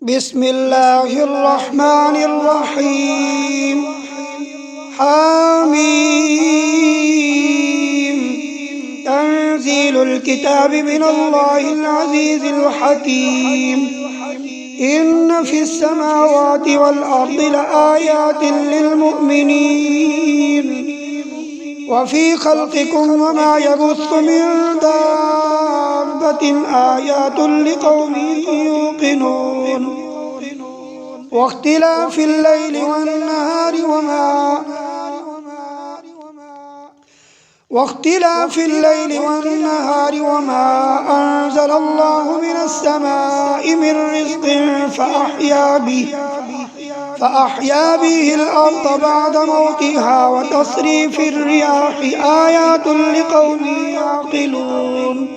بسم الله الرحمن الرحيم. حميم. تنزيل الكتاب من الله العزيز الحكيم. إن في السماوات والأرض لآيات للمؤمنين وفي خلقكم وما يبث من دابة آيات لقوم يوقنون. واختلاف الليل والنهار وما أنزل الله من السماء من رزق فأحيا به الأرض بعد موتها وتصريف الرياح آيات لقوم يعقلون.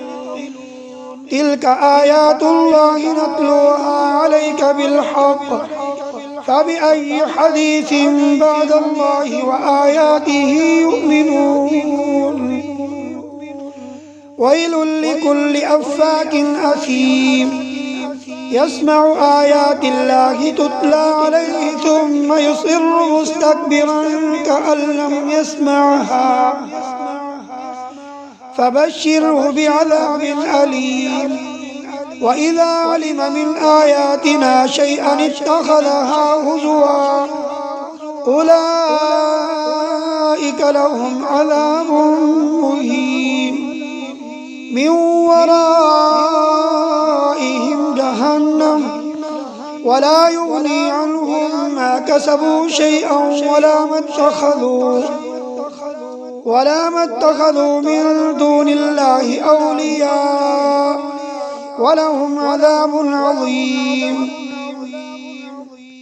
تلك آيات الله نتلوها عليك بالحق فبأي حديث بعد الله وآياته يؤمنون. ويل لكل أفاك أثيم يسمع آيات الله تتلى عليه ثم يصر مستكبرا كأن لم يسمعها فبشره بعذاب أليم. وإذا علم من آياتنا شيئا اتخذها هزوا أولئك لهم عذاب مهين من ورائهم جهنم ولا يغني عنهم ما كسبوا شيئا ولا ما اتخذوا من دون الله أولياء ولهم عذاب عظيم.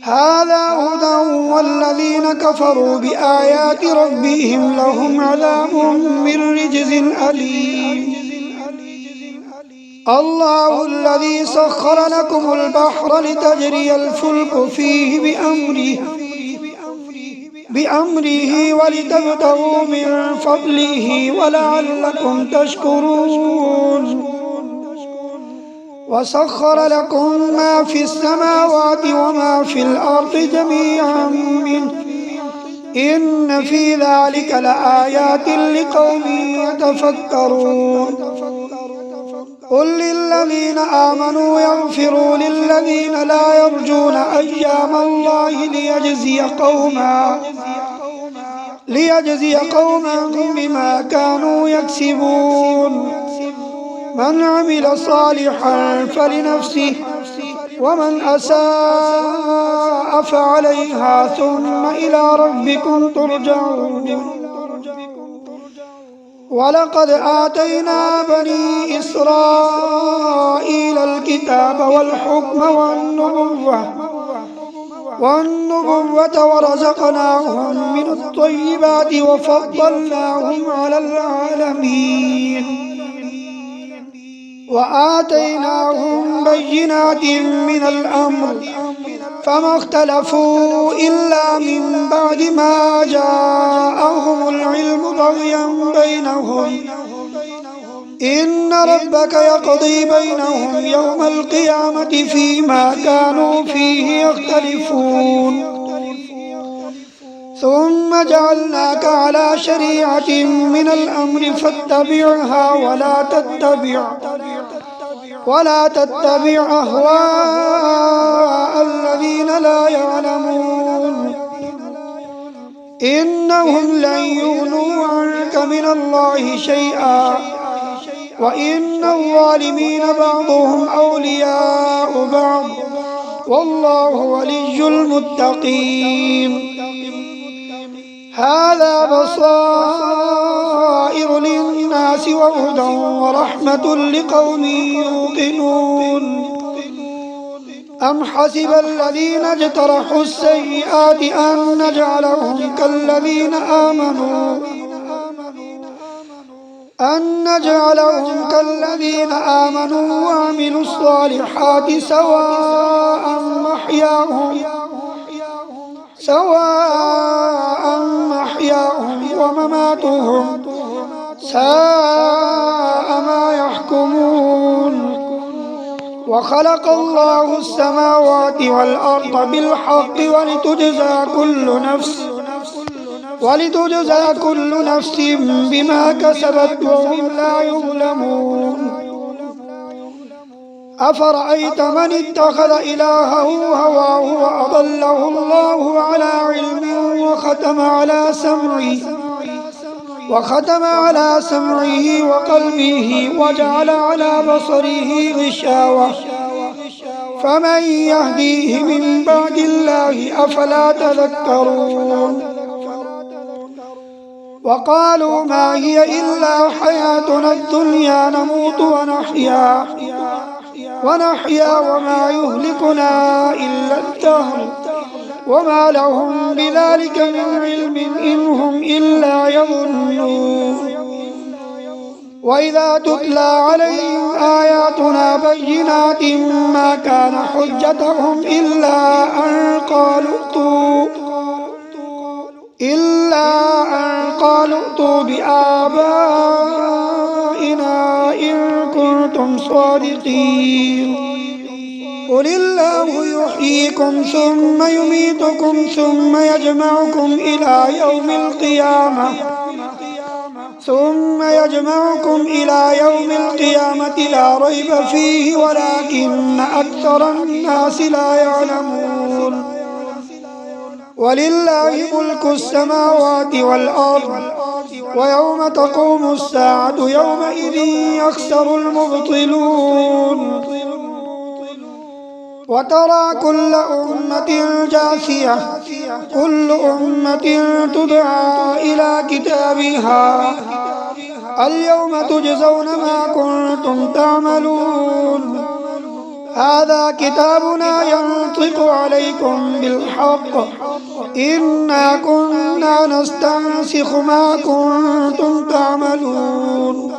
هذا هدى والذين كفروا بآيات ربهم لهم عذاب من رجز أليم. الله الذي سخر لكم البحر لتجري الفلك فيه بأمره ولتبتغوا من فضله ولعلكم تشكرون. وسخر لكم ما في السماوات وما في الأرض جميعا منه إن في ذلك لآيات لقوم يتفكرون. قل للذين آمنوا يغفروا للذين لا يرجون أيام الله ليجزي قوما بما كانوا يكسبون. من عمل صالحا فلنفسه ومن أساء فعليها ثم إلى ربكم ترجعون. ولقد آتينا بني إسرائيل الكتاب والحكم والنبوة ورزقناهم من الطيبات وفضلناهم على العالمين وآتيناهم بينات من الأمر فما اختلفوا إلا من بعد ما جاءهم العلم بغيا بينهم إن ربك يقضي بينهم يوم القيامة فيما كانوا فيه يختلفون. ثم جعلناك على شريعة من الأمر فاتبعها ولا تتبع أهواء الذين لا يعلمون إنهم لن يغنوا عنك من الله شيئا وإن الظالمين بعضهم أولياء بعض والله ولي المتقين. هذا بصائر للناس وهدى ورحمة لقوم يوقنون. أم حسب الذين اجترحوا السيئات أن نجعلهم كالذين آمنوا وعملوا الصالحات سواء محياهم ومماتهم ساء ما يحكمون. وخلق الله السماوات والأرض بالحق ولتجزى كل نفس بما كسبت وهم لا يظلمون. أفرأيت من اتخذ إلهه هواه وأضله الله على علم وختم على سمعه وقلبه وجعل على بصره غشاوة فمن يهديه من بعد الله أفلا تذكرون. وقالوا ما هي إلا حياتنا الدنيا نموت ونحيا وما يهلكنا إلا الدهر وما لهم بذلك من علم إن هم إلا يظنون. وإذا تتلى عليهم آياتنا بينات ما كان حجتهم إلا أن قالوا ائتوا بآبائنا إن كنتم صادقين. قل الله يحييكم ثم يميتكم ثم يجمعكم إلى يوم القيامة لا ريب فيه ولكن أكثر الناس لا يعلمون. ولله ملك السماوات والأرض ويوم تقوم الساعة يومئذ يخسر المبطلون. وترى كل أمة جاثية كل أمة تدعى إلى كتابها اليوم تجزون ما كنتم تعملون. هذا كتابنا ينطق عليكم بالحق إنا كنا نستنسخ ما كنتم تعملون.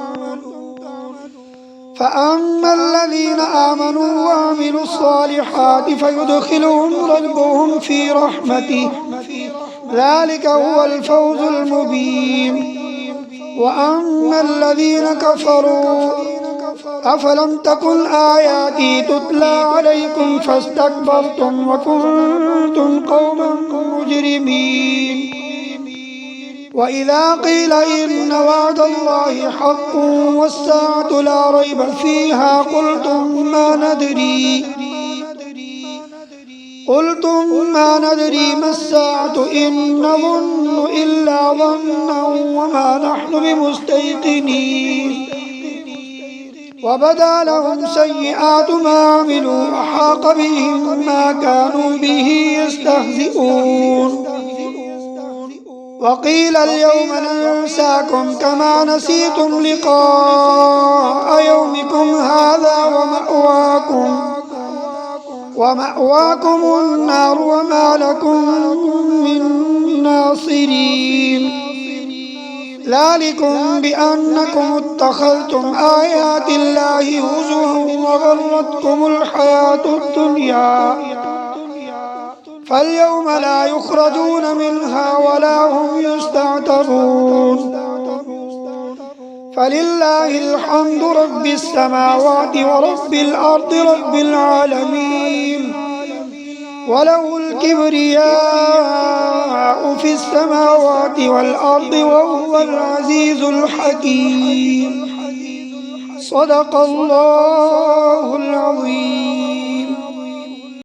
فأما الذين آمنوا وعملوا الصالحات فيدخلهم ربهم في رحمته ذلك هو الفوز المبين. وأما الذين كفروا أفلم تكن آياتي تتلى عليكم فاستكبرتم وكنتم قوما مجرمين. وإذا قيل إن وعد الله حق والساعة لا ريب فيها قلتم ما ندري ما الساعة إن نظن إلا ظنا وما نحن بمستيقنين. وبدا لهم سيئات ما عملوا وحاق بهم ما كانوا به يستهزئون. وقيل اليوم ننساكم كما نسيتم لقاء يومكم هذا ومأواكم النار وما لكم من ناصرين. ذلكم بأنكم اتخذتم آيات الله هزوا وغرتكم الحياة الدنيا فاليوم لا يخرجون منها ولا هم يستعتبون. فلله الحمد رب السماوات ورب الأرض رب العالمين وله الكبرياء في السماوات والأرض وهو العزيز الحكيم. صدق الله العظيم.